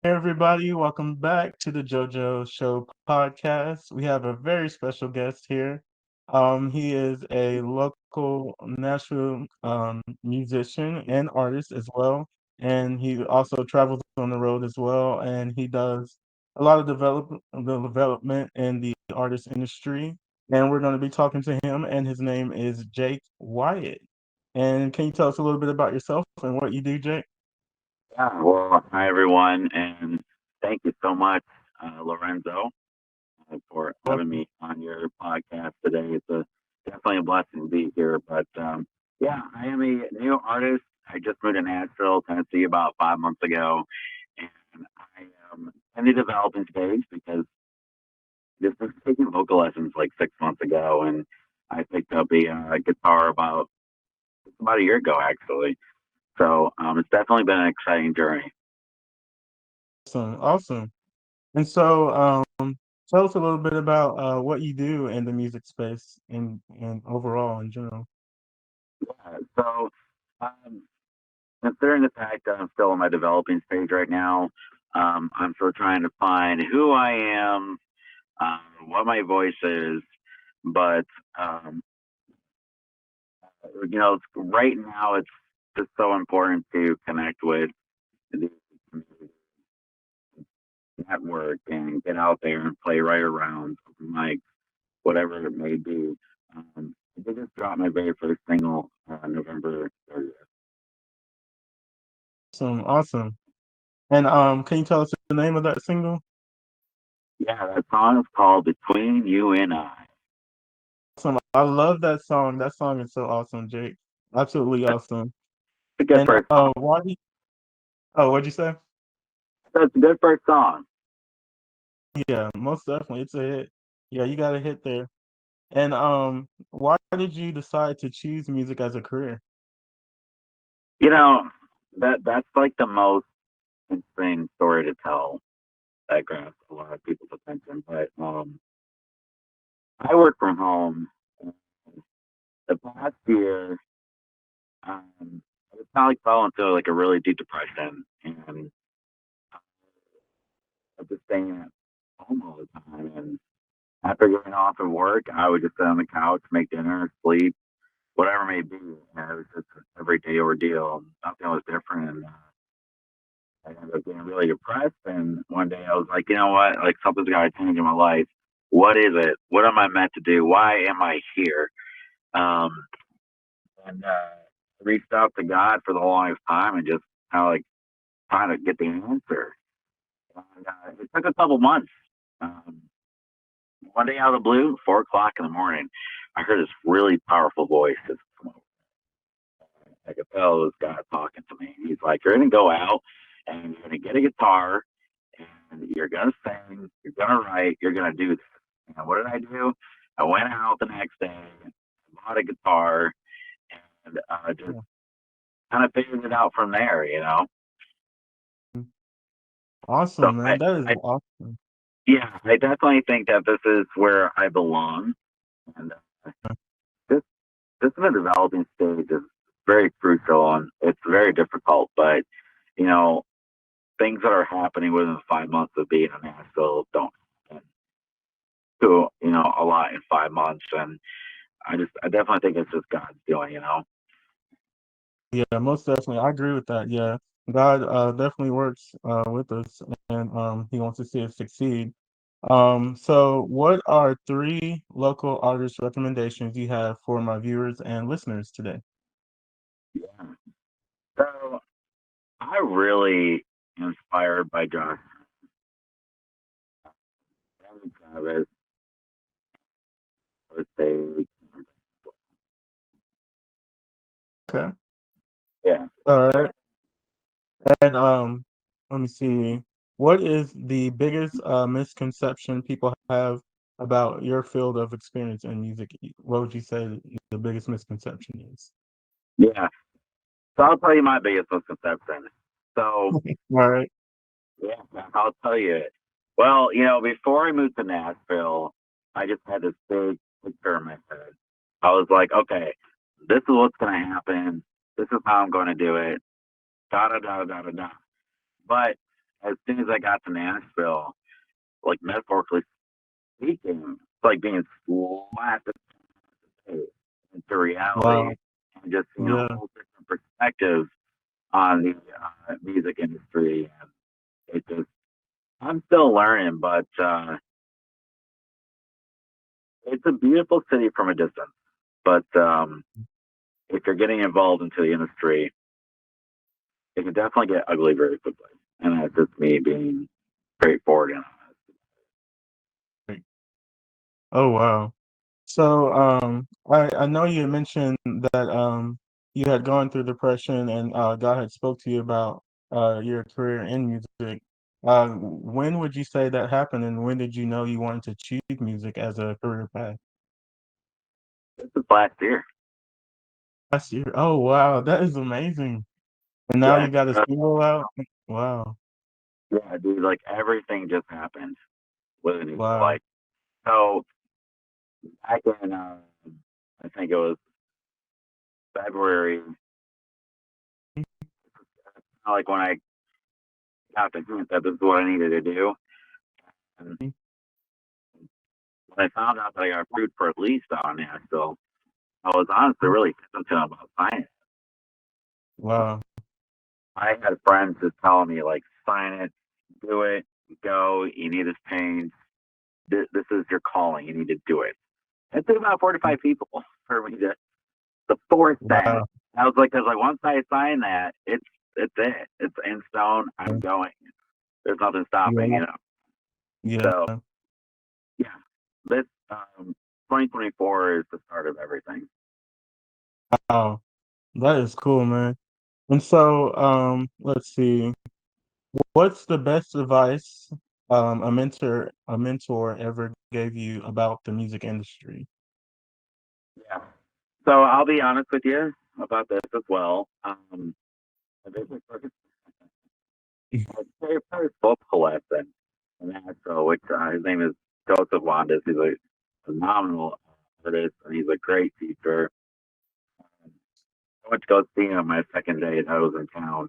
everybody. Welcome back to the JoJo Show podcast. We have a very special guest here. He is a local Nashville musician and artist as well. And he also travels on the road as well. And he does a lot of development in the artist industry. And we're going to be talking to him, and his name is Jake Whyatt. And can you tell us a little bit about yourself and what you do, Jake? Yeah, well, hi everyone, and thank you so much, Lorenzo, for having Welcome. me on your podcast today. It's definitely a blessing to be here. But yeah, I am a new artist. I just moved to Nashville, Tennessee, about 5 months ago, and I am in the developing stage because just was taking vocal lessons like 6 months ago, and I picked up a guitar about a year ago, actually. So it's definitely been an exciting journey. Awesome. Awesome. And so, tell us a little bit about what you do in the music space and overall in general. So, um, considering the fact that I'm still in my developing stage right now, I'm still trying to find who I am, what my voice is. But um, right now it's just so important to connect with the network and get out there and play right around open mics, whatever it may be. I did just drop my very first single November 30th. Awesome. Awesome. And can you tell us the name of that single? Yeah, that song is called Between You and I. Awesome. I love that song. That song is so awesome, Jake. Absolutely awesome. It's a good And first song. why do you, oh, what'd you say? That's a good first song. Yeah, most definitely. It's a hit. Yeah, you got a hit there. And why did you decide to choose music as a career? You know, that's like the most insane story to tell that grabs a lot of people's attention. But I work from home. And the past year, I was kind of like fell into like a really deep depression, and I was just staying at home all the time. And after getting off of work, I would just sit on the couch, make dinner, sleep, whatever it may be. And it was just an everyday ordeal. Nothing was different. And I ended up getting really depressed. And one day I was like, you know what? Like something's got to change in my life. What is it? What am I meant to do? Why am I here? Um, and reached out to God for the longest time and just kind of like trying to get the answer. And it took a couple months. Um, one day out of the blue, 4 o'clock in the morning, I heard this really powerful voice just come over. I could tell it was God talking to me. He's like, "You're gonna go out and you're gonna get a guitar and you're gonna sing, you're gonna write, you're gonna do this." And what did I do? I went out the next day, bought a guitar, and just Yeah. kind of figured it out from there. So Awesome, man. That is awesome. yeah, I definitely think that this is where I belong, and this this in the developing stage is very crucial and it's very difficult. But you know, things that are happening within 5 months of being in Nashville don't happen to a lot in 5 months, and I definitely think it's just God's doing. Yeah, most definitely. I agree with that. Yeah. God definitely works with us, and he wants to see us succeed. So what are three local artist recommendations you have for my viewers and listeners today? Yeah. So I really inspired by Josh Travis. I would say, Okay. yeah, All right. And let me see. What is the biggest misconception people have about your field of experience in music? What would you say the biggest misconception is? yeah. So I'll tell you my biggest misconception. So All right. yeah, I'll tell you it. Well, before I moved to Nashville, I just had this big picture in my head. I was like, okay, this is what's going to happen. This is how I'm going to do it. Da da da da da da. But as soon as I got to Nashville, like metaphorically speaking, it's like being slapped into reality Wow. and just seeing a Yeah. whole different perspective on the music industry. And it just, I'm still learning, but it's a beautiful city from a distance. But if you're getting involved into the industry, it can definitely get ugly very quickly. And that's just me being straightforward and Great. Oh, wow. So, I know you mentioned that you had gone through depression and God had spoke to you about your career in music. When would you say that happened, and when did you know you wanted to choose music as a career path? this is last year. Last year. Oh, wow, that is amazing. And now Yeah, you got a single out? Wow. yeah, dude, like everything just happened within a year. Wow. Like, so back in, I think it was February, like when I got the hint that this is what I needed to do. And when I found out that I got approved for at least on Nashville, I was honestly really hesitant about signing it. Wow. I had friends just telling me, like, sign it, do it, go, you need this change. This is your calling. You need to do it. It took about 45 people for me to force that. Wow. I was like, once I sign that, it's it. It's in stone. I'm going. There's nothing stopping, Yeah. you know. Yeah. So yeah, this 2024 is the start of everything. Wow. That is cool, man. And so, let's see. What's the best advice a mentor ever gave you about the music industry? Yeah. So I'll be honest with you about this as well. This is a first vocal lesson in Nashville, which his name is Joseph Wandas. He's a phenomenal artist and he's a great teacher. I went to go see him my second day that I was in town.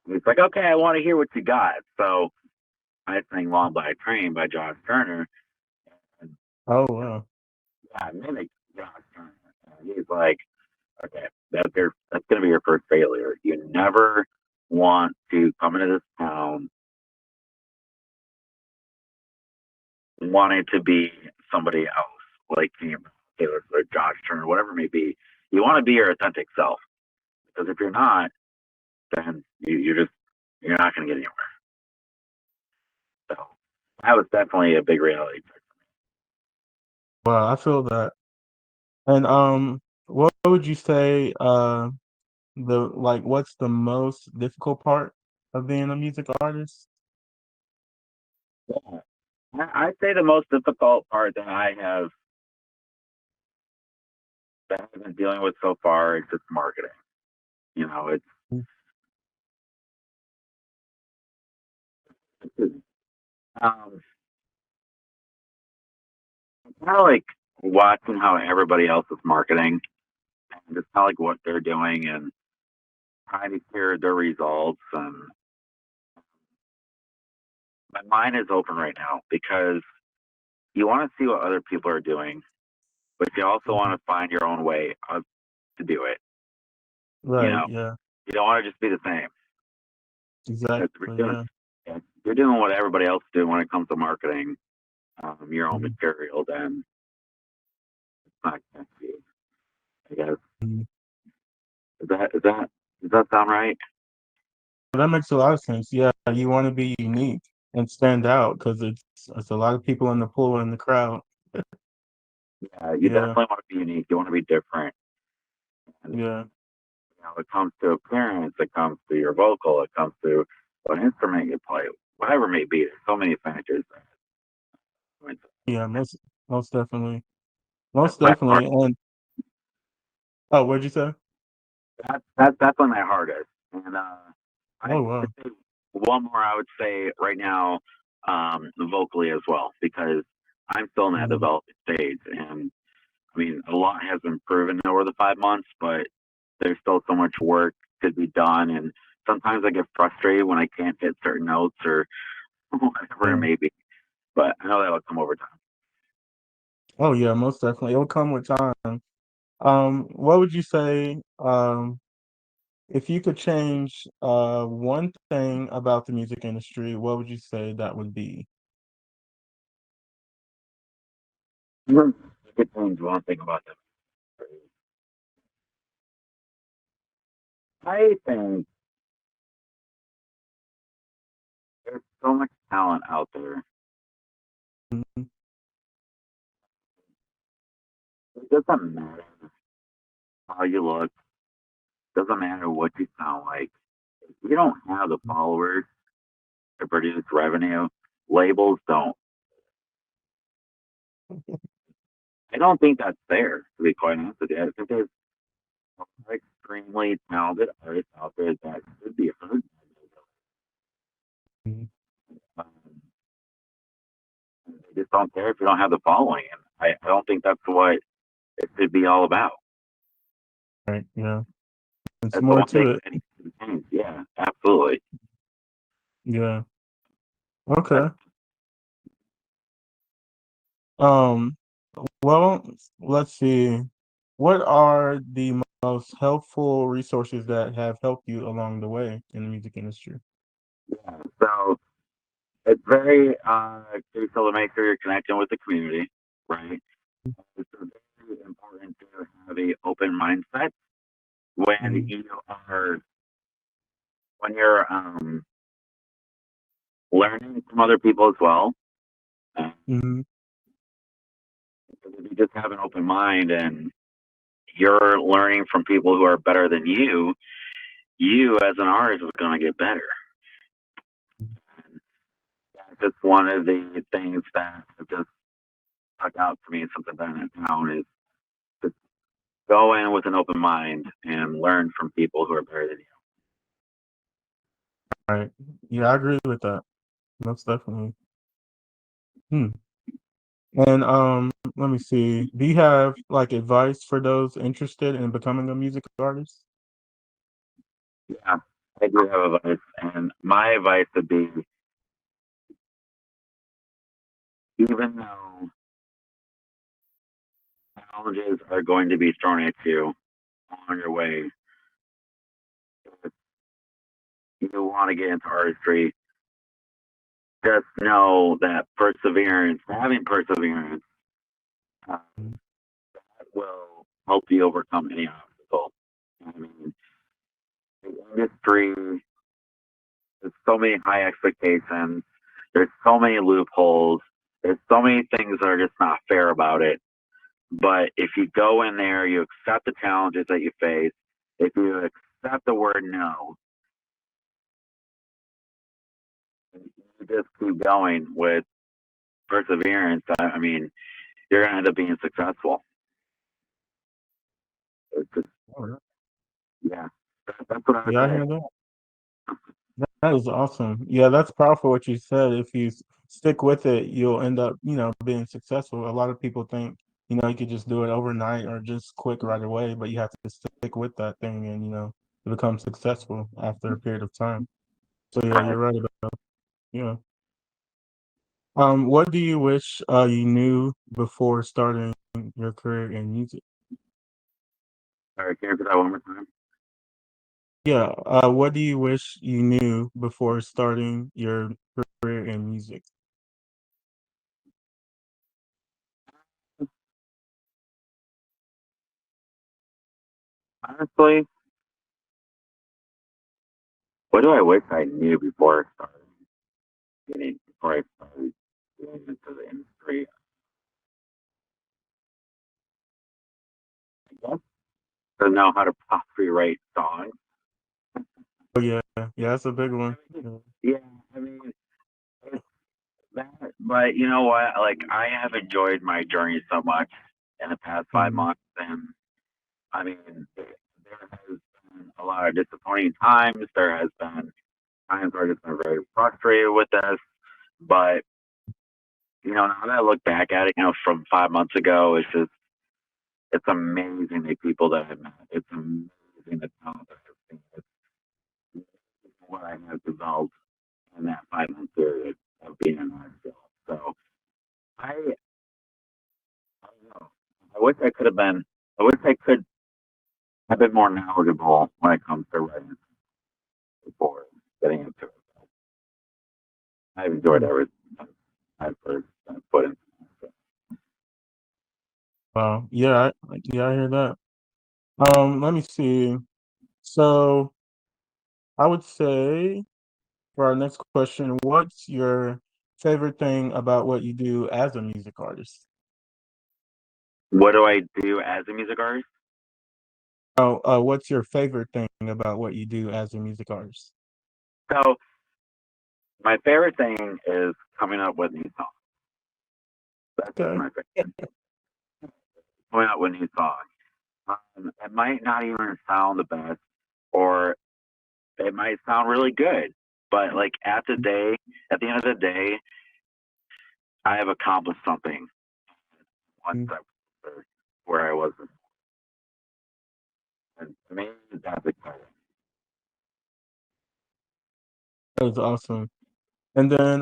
He's like, okay, I want to hear what you got. So I sang Long Black Train by Josh Turner. And Oh, wow. yeah, I mimicked Josh Turner. And he's like, okay, that's gonna be your first failure. You never want to come into this town wanting to be somebody else, like Taylor Swift, Josh Turner, whatever it may be. You want to be your authentic self. Because if you're not, then you're not gonna get anywhere. So that was definitely a big reality check. Wow, I feel that. And what would you say what's the most difficult part of being a music artist? Yeah. I'd say the most difficult part that I've been dealing with so far is just marketing. You know, it's um, kind of like watching how everybody else is marketing and just kind of like what they're doing and trying to hear their results. And my mind is open right now because you want to see what other people are doing, but you also want Mhm. to find your own way to do it. You Right, know, yeah, you don't want to just be the same. Because exactly, yeah. if you're doing what everybody else is doing when it comes to marketing your own Mhm, material, then it's not going to be. I guess mhm. does that sound right? That makes a lot of sense. Yeah, you want to be unique and stand out because it's a lot of people in the pool in the crowd. Yeah, you Yeah, definitely want to be unique. You want to be different. And yeah, it comes to appearance, it comes to your vocal, it comes to what instrument you play, whatever it may be. There's so many factors that go into yeah, most definitely. that's Most my part. definitely. And oh, what'd you say? That's definitely my hardest. And I Oh, to wow. say one more. I would say right now, vocally as well, because I'm still in that Mhm. development stage, and I mean, a lot has been proven over the 5 months, but there's still so much work to be done and sometimes I get frustrated when I can't hit certain notes or whatever it Yeah. may be. But I know that'll come over time. Oh yeah, most definitely. It'll come with time. What would you say, if you could change one thing about the music industry, what would you say that would be? I could change one thing about them. I think there's so much talent out there. Mhm, It doesn't matter how you look, doesn't matter what you sound like. If you don't have the followers to produce revenue, labels don't. I don't think that's fair, to be quite honest with you. I think there's extremely talented artists out there that should be heard. mhm. Um, they just don't care if you don't have the following. And I don't think that's what it should be all about. Right, yeah. It's That's the more one thing to it. that needs to be changed. Yeah, absolutely. Yeah. That's, Okay. Um, well, let's see. What are the most helpful resources that have helped you along the way in the music industry? yeah. So it's very crucial to make sure you're connecting with the community, right? It's very important to have a open mindset when Mhm, you are when you're learning from other people as well. Uh, mhm, because if you just have an open mind and you're learning from people who are better than you as an artist is going to get better. And that's just one of the things that have just stuck out for me since I've been in town is to go in with an open mind and learn from people who are better than you. right. Yeah, I agree with that. Most definitely. Hmm. And let me see. Do you have like advice for those interested in becoming a music artist? Yeah, I do have advice, and my advice would be even though challenges are going to be thrown at you on your way, if you want to get into artistry, just know that perseverance, having perseverance, uh, will help you overcome any obstacle. I mean, the industry, there's so many high expectations, there's so many loopholes, there's so many things that are just not fair about it. But if you go in there, you accept the challenges that you face, if you accept the word no, and you just keep going with perseverance, I mean, you're going to end up being successful. It's just, All right. yeah, that's what I would Yeah, I say. hear that. That is awesome. Yeah, that's powerful what you said. If you stick with it, you'll end up, being successful. A lot of people think, you could just do it overnight or just quick right away, but you have to stick with that thing and, become successful after a period of time. So yeah, Uh, you're right about, yeah. What do you wish you knew before starting your career in music? sorry, can you repeat that one more time? Yeah, what do you wish you knew before starting your career in music? Honestly, what do I wish I knew before I started getting into the industry? I guess to know how to properly write songs. Oh yeah, yeah, that's a big one. Yeah. Yeah, I mean it's that, but you know what? Like I have enjoyed my journey so much in the past five Mhm. months, and I mean there has been a lot of disappointing times. There has been times where I've just been very frustrated with this, but now that I look back at it, from 5 months ago, it's amazing the people that I've met. It's amazing the talent that I've seen. It's developed in that 5 month period of being in Nashville. So I don't know. I wish I could have been. I wish I could have been more knowledgeable when it comes to writing before getting into it. I've enjoyed Hmm. everything I've put into it. Wow. Yeah, I hear that. Let me see. So I would say for our next question, what's your favorite thing about what you do as a music artist? What do I do as a music artist? Oh, what's your favorite thing about what you do as a music artist? So my favorite thing is coming up with new songs. That's Okay. my favorite. Coming up with new songs. It might not even sound the best, or it might sound really good, but like at the end of the day, I have accomplished something one Mm, step further where I was before. And to me, that's exciting. that was awesome. And then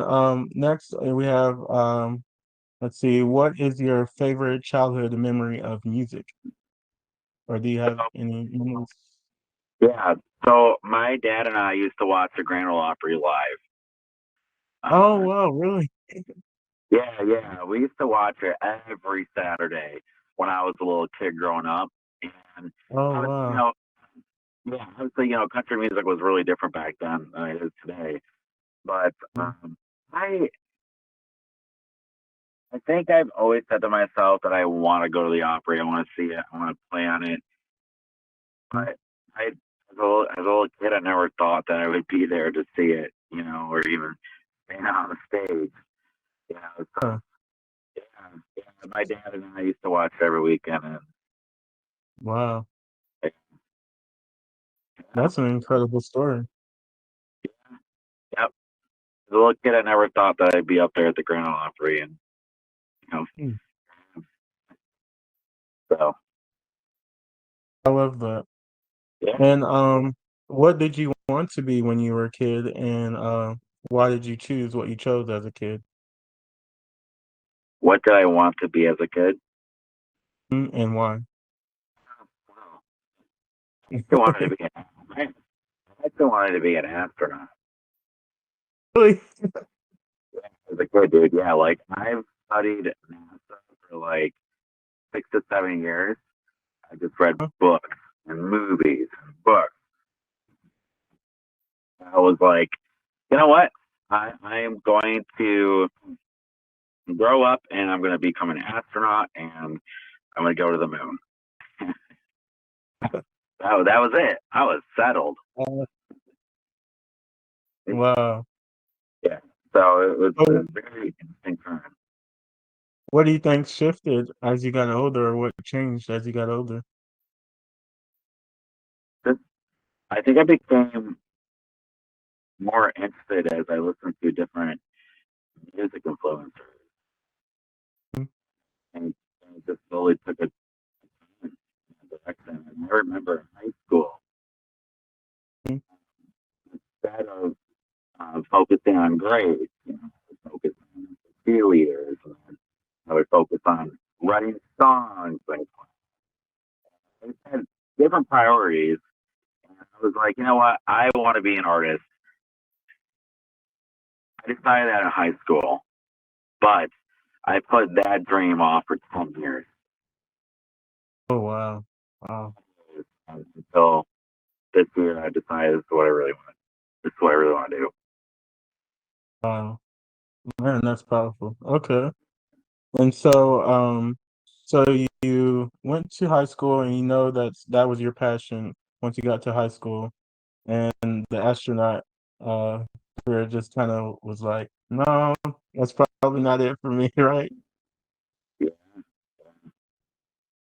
next we have let's see, what is your favorite childhood memory of music? Or do you have So any memories? yeah, so my dad and I used to watch the Grand Ole Opry live. Oh Uh, wow, really? yeah, we used to watch it every Saturday when I was a little kid growing up, and Oh I was, wow. obviously, country music was really different back then than it is today. But Mm, I I think I've always said to myself that I want to go to the Opry. I want to see it. I want to play on it. mm, But as a little kid, I never thought that I would be there to see it, or even stand on the stage. yeah. So yeah, my dad and I used to watch every weekend, and Wow. yeah, That's an incredible story. yep. As a little kid, I never thought that I'd be up there at the Grand Ole Opry, and you know, Mm, so I love that. yeah. And what did you want to be when you were a kid and why did you choose what you chose as a kid? What did I want to be as a kid? And why? Wow. I still wanted to be I still wanted to be an astronaut. Really? As a kid, dude. Yeah, like I've studied NASA for like 6 to 7 years. I just read books and movies and books. I was like, you know what? I'm going to grow up and I'm going to become an astronaut and I'm going to go to the moon. That was it. I was settled. Uh, wow. Yeah. So it So was very interesting turn. what do you think shifted as you got older, or what changed as you got older? Just, I think I became more interested as I listened to different music influencers Mm, and it just slowly took a direction. And I remember in high school, mm, instead of focusing on grades, I would focus on cheerleaders, and I would focus on writing songs. Like, I had different priorities. And I was like, you know what? I want to be an artist. I decided that in high school, but I put that dream off for 10 years oh wow. Wow. until this year I decided this is what I really want. This is what I really want to do. Wow. Man, that's powerful. Okay. And so so you went to high school and you know that was your passion once you got to high school and the astronaut uh career just kind of was like, no, that's probably not it for me, right? Yeah.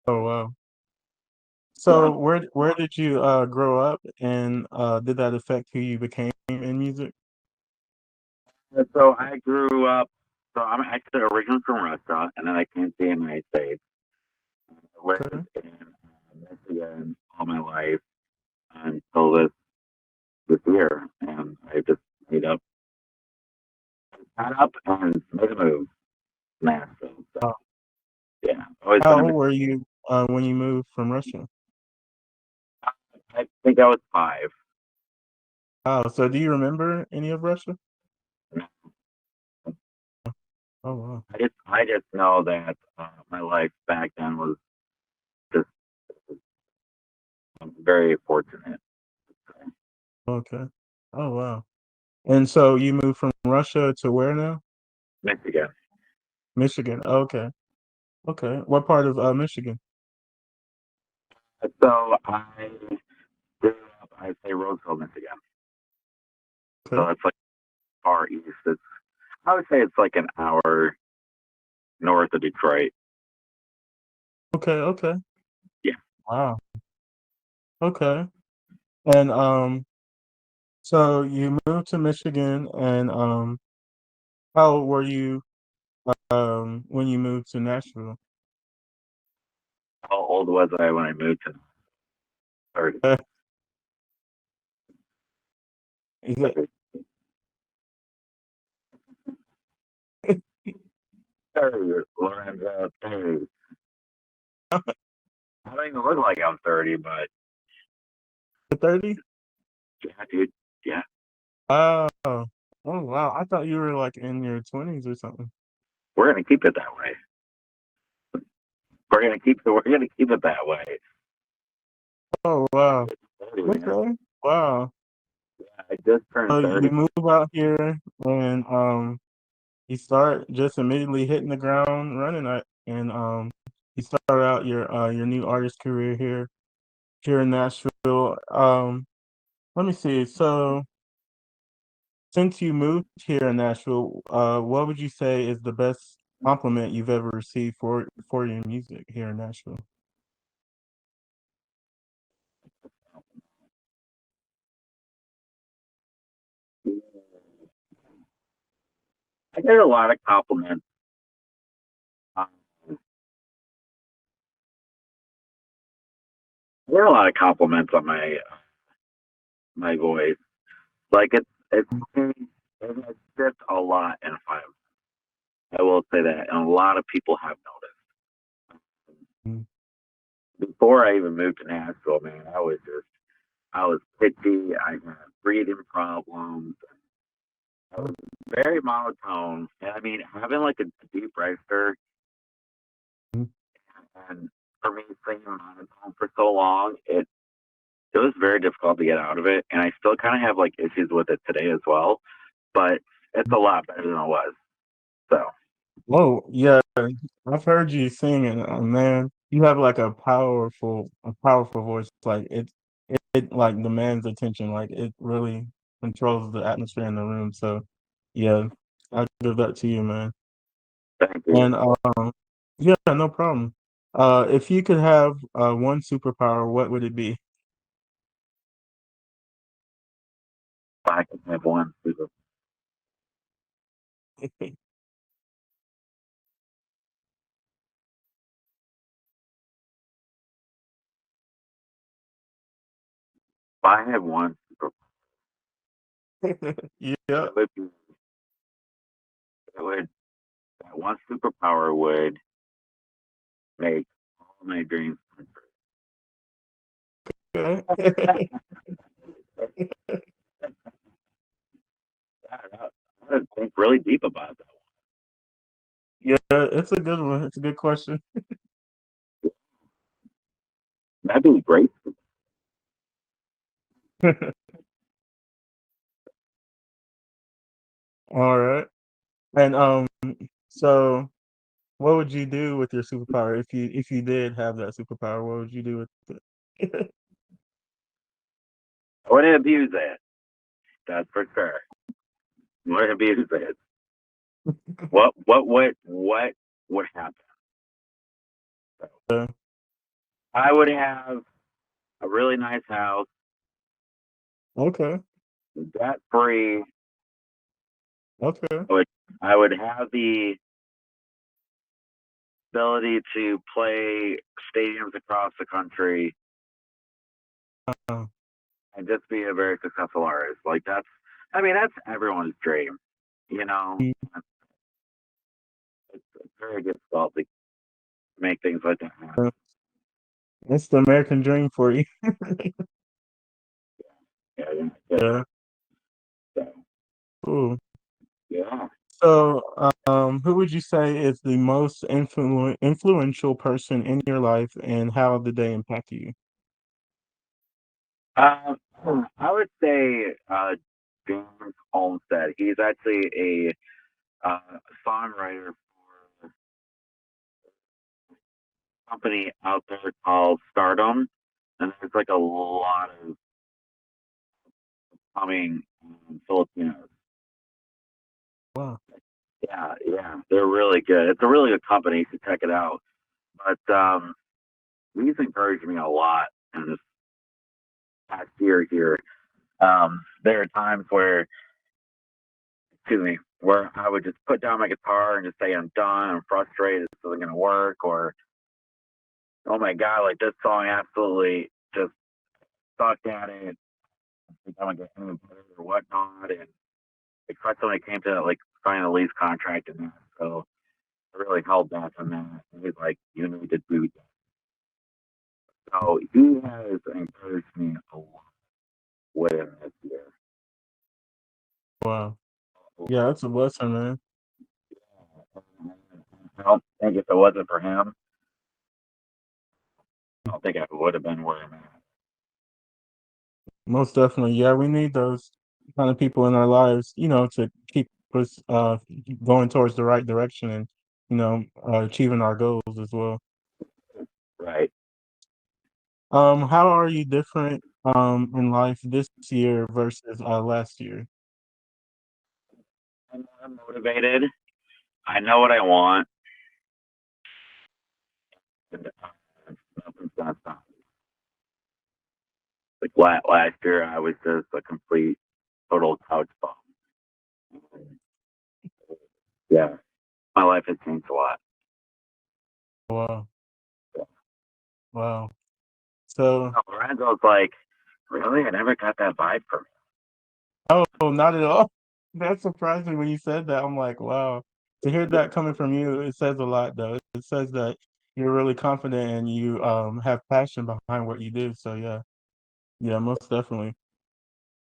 Oh wow. Yeah. So where did you grow up and did that affect who you became in music? And so I grew up. So I'm actually originally from Russia, and then I came to the United States. I Okay. lived in Michigan all my life until this year, and I just made up, got up and made a move. Nashville. So Oh, yeah, always been how a old big. were you when you moved from Russia? I think I was 5. Oh, so do you remember any of Russia? Oh wow. I just know that my life back then was just very fortunate. Okay. Oh wow. And so you moved from Russia to where now? Michigan. Michigan. Okay. Okay. What part of Michigan? So I grew up. I say Roseville, Michigan. So Okay. it's like far east. I would say it's like an hour north of Detroit. Okay. Okay. Yeah. Wow. Okay. And so you moved to Michigan, and how old were you when you moved to Nashville? How old was I when I moved to 30? Is it 30, Lorenzo, 30. I don't even look like I'm 30, but 30? yeah, dude. Yeah. Oh, oh wow. I thought you were like in your 20s or something. We're gonna keep it that way. We're gonna keep it that way. Oh wow. 30, man. Okay. Wow. Yeah, I just turned So 30. you move out here and you start just immediately hitting the ground running and you start out your new artist career here in Nashville. Let me see. So since you moved here in Nashville, what would you say is the best compliment you've ever received for your music here in Nashville? I get a lot of compliments. Um, I get a lot of compliments on my voice. Like it's changed. It's just a lot in 5. I will say that, and a lot of people have noticed. Mm. Before I even moved to Nashville, man, I was pitchy. I had breathing problems. I Oh, was very monotone. And I mean, having like a deep register, mm. and for me singing monotone for so long, it was very difficult to get out of it. And I still kind of have like issues with it today as well. But it's a lot better than it was. So Oh, yeah. I've heard you sing and man, you have like a powerful voice. Like it like demands attention. Like it really controls the atmosphere in the room. So yeah, I give that to you, man. thank you. And yeah, no problem. If you could have one superpower, what would it be? I can have one. If I had one super, Yeah. it would be it would that one superpower would make all my dreams come Okay. true. I gotta think really deep about that Yeah, it's a good one. It's a good question. one. That'd be great. All right. And so what would you do with your superpower if you did have that superpower? What would you do with it? I wouldn't abuse it. That's for sure. I wouldn't abuse it. What would happen? Uh, I would have a really nice house, okay. debt free. Okay. I would have the ability to play stadiums across the country Uh, and just be a very successful artist. Like I mean, that's everyone's dream. You know, Mm, it's very difficult to make things like that happen. yeah. It's the American dream for you. Yeah, you're not kidding. Yeah. So, Cool. yeah. So, who would you say is the most influential person in your life, and how did they impact you? Um, I would say James Olmsted. He's actually a songwriter for a company out there called Stardom, and there's like a lot of coming Filipinos. Wow. Yeah, yeah, they're really good. It's a really good company. You should check it out. But he's encouraged me a lot in this past year here. There are times where, excuse me, where I would just put down my guitar and just say, I'm done, I'm frustrated, this isn't going to work, or, oh my God, like this song absolutely just sucked at it, I think I'm going to get any better or whatnot. And it finally came to like signing a lease contract and that. So I really held back on that. And he's like, you need to do that. So he has encouraged me a lot within this year. Wow. Yeah, that's a blessing, man. I don't think if it wasn't for him, I don't think I would have been where I'm at. Most definitely. Yeah, we need those kind of people in our lives, to keep us going towards the right direction and, achieving our goals as well. Right. How are you different in life this year versus last year? I'm more motivated. I know what I want. And nothing's gonna stop me. Like last year, I was just a complete, total couch bum. Yeah, my life has changed a lot. Wow. Wow. So, Lorenzo's like, really? I never got that vibe from oh, not at all. That's surprising when you said that. I'm like, wow. To hear that coming from you, it says a lot, though. It says that you're really confident and you have passion behind what you do. So yeah, yeah, most definitely.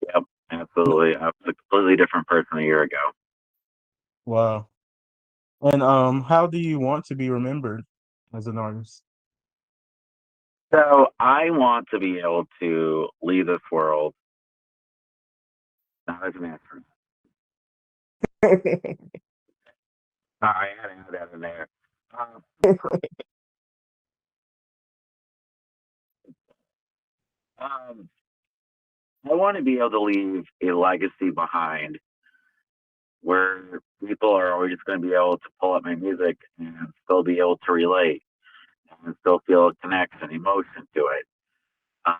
you. Yep, absolutely. I was a completely different person a year ago. Wow. And how do you want to be remembered as an artist? So I want to be able to leave this world not as an astronaut. I had to add that in there. Um, um, I want to be able to leave a legacy behind where people are always going to be able to pull up my music and still be able to relate and still feel a connection, emotion to it. Um,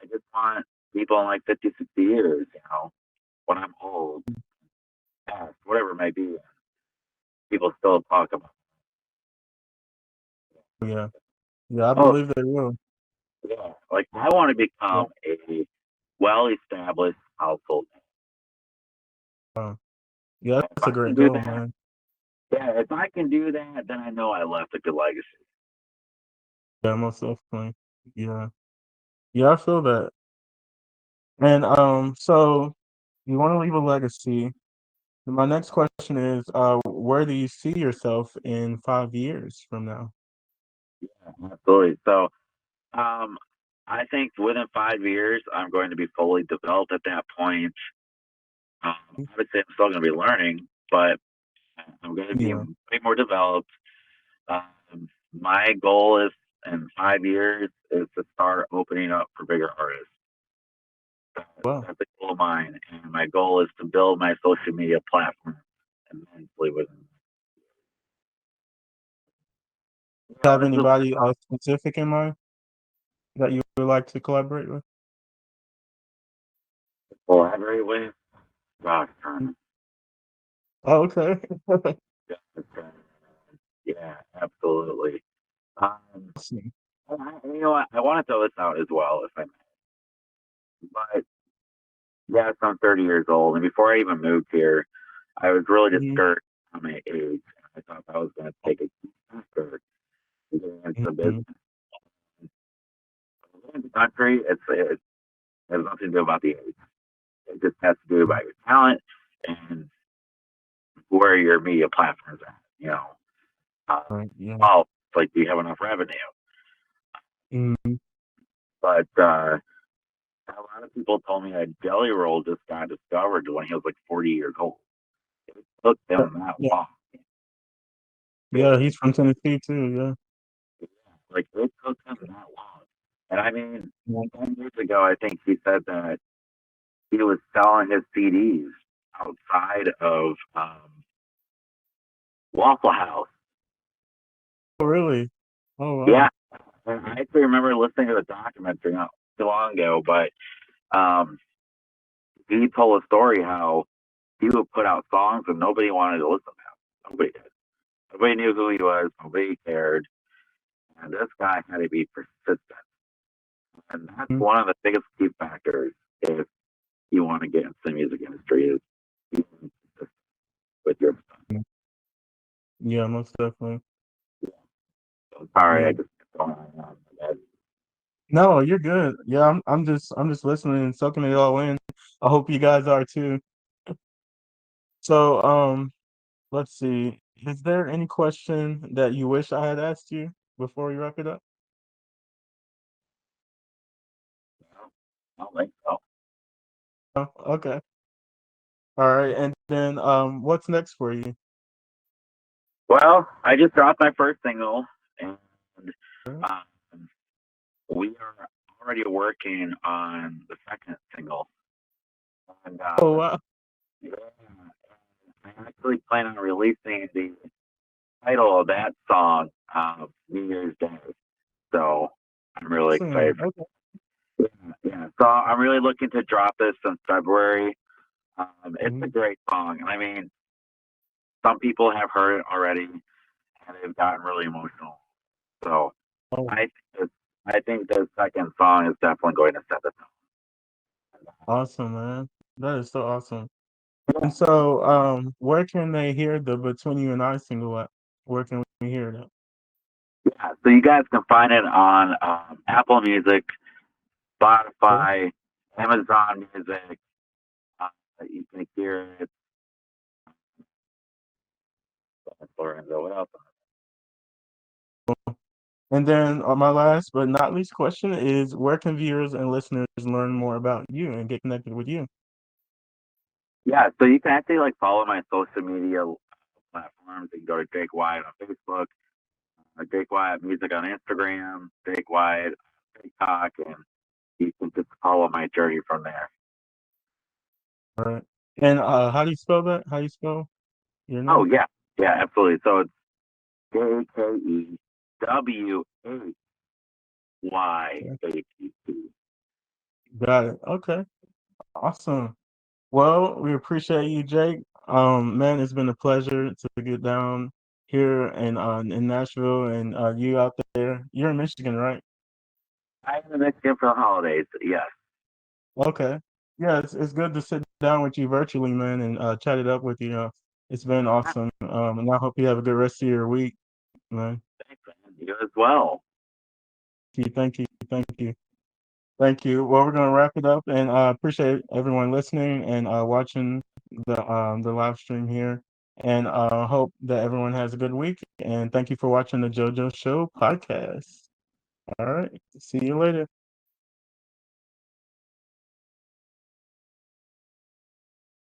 I just want people in like 50, 60 years, when I'm old, past, whatever it may be, people still talk about, Yeah, yeah, I oh, believe they will. yeah, like I want to Yeah, become a well established household. yeah, If that's I a can great do goal, that, man. yeah, if I can do that, then I know I left a good legacy. Yeah, most definitely. Yeah, yeah, I feel that. And so you want to leave a legacy. My next question is, where do you see yourself in 5 years from now? Absolutely. So, um, I think within 5 years, I'm going to be fully developed at that point. Obviously, I'm still going to be learning, but I'm going to be Yeah, way more developed. My goal is in 5 years is to start opening up for bigger artists. wow. That's a goal of mine, and my goal is to build my social media platform immensely within. Have This is anybody specific in mind that you would like to collaborate with? collaborate with. Gosh, Mm. darn Oh, okay. it. Yeah, absolutely. Um, Awesome. you know what? I want to throw this out as well, if I may. But Yes, I'm 30 years old, and before I even moved here, I was really Mhm, discouraged on my age. I thought I was going to take a faster and get into the mhm, business. In the country, it has nothing to do about the age. It just has to do mhm. about your talent and where your media platforms are. Uh, Right, yeah. well, it's like, do you have enough revenue? Mhm, But a lot of people told me that Jelly Roll just got discovered when he was like 40 years old. It took yeah, them that yeah, long. yeah, he's from Tennessee too, yeah. Like it took him that long. And I mean, Yeah. 10 years ago, I think he said that he was selling his CDs outside of Waffle House. Oh, really? Oh, Yeah, wow. and I actually remember listening to the documentary not too long ago, but um, he told a story how he would put out songs and nobody wanted to listen to him. Nobody did. Nobody knew who he was. Nobody cared. And this guy had to be persistent. And that's Mhm, one of the biggest key factors if you want to get into the music industry is being consistent with your stuff. mhm. Yeah, most definitely. So sorry, I Yeah. just don't know. No, you're good. Yeah, I'm just listening and soaking it all in. I hope you guys are too. So, let's see. Is there any question that you wish I had asked you before we wrap it up? I don't think so. Oh, okay. All right. And then, what's next for you? Well, I just dropped my first single, and Alright. um, we are already working on the second single. And Oh, wow. yeah, I actually plan on releasing the title of that song New Year's Day. So I'm really Awesome. excited. Okay. Yeah. So I'm really looking to drop this in February. It's a Mhm. great song. I mean, some people have heard it already and they've gotten really emotional. So Oh, I think this, I think the second song is definitely going to set the awesome, man. That is so awesome. And tone. so, where can they hear the Between You and I single at? Where can we hear that? Yeah. So you guys can find it on Apple Music, Okay. Spotify, Amazon Music. Uh, you can hear it. Lorenzo, what else? And then, my last but not least question is, where can viewers and listeners learn more about you and get connected with you? Yeah. So you can actually like follow my social media platforms. You can go to Jake Whyatt on Facebook, Jake Whyatt Music on Instagram, Jake Whyatt on TikTok, and you can just follow my journey from there. All right. And, how do you spell that? How do you spell your Oh name? yeah, yeah, absolutely. So it's Okay. JKEWAYATT. Got it. Okay. Awesome. Well, we appreciate you, Jake. Man, it's been a pleasure to get down here in Nashville and you out there. You're in Michigan, right? I'm in Michigan for the holidays. Yes. Okay. Yeah, it's good to sit down with you virtually, man, and chat it up with you. It's been awesome. And I hope you have a good rest of your week, man. Thanks, man. You as well. Thank you, thank you, thank you. Well, we're gonna wrap it up, and appreciate everyone listening and watching the live stream here. And hope that everyone has a good week. And thank you for watching the JoJo Show podcast. All right. See you later.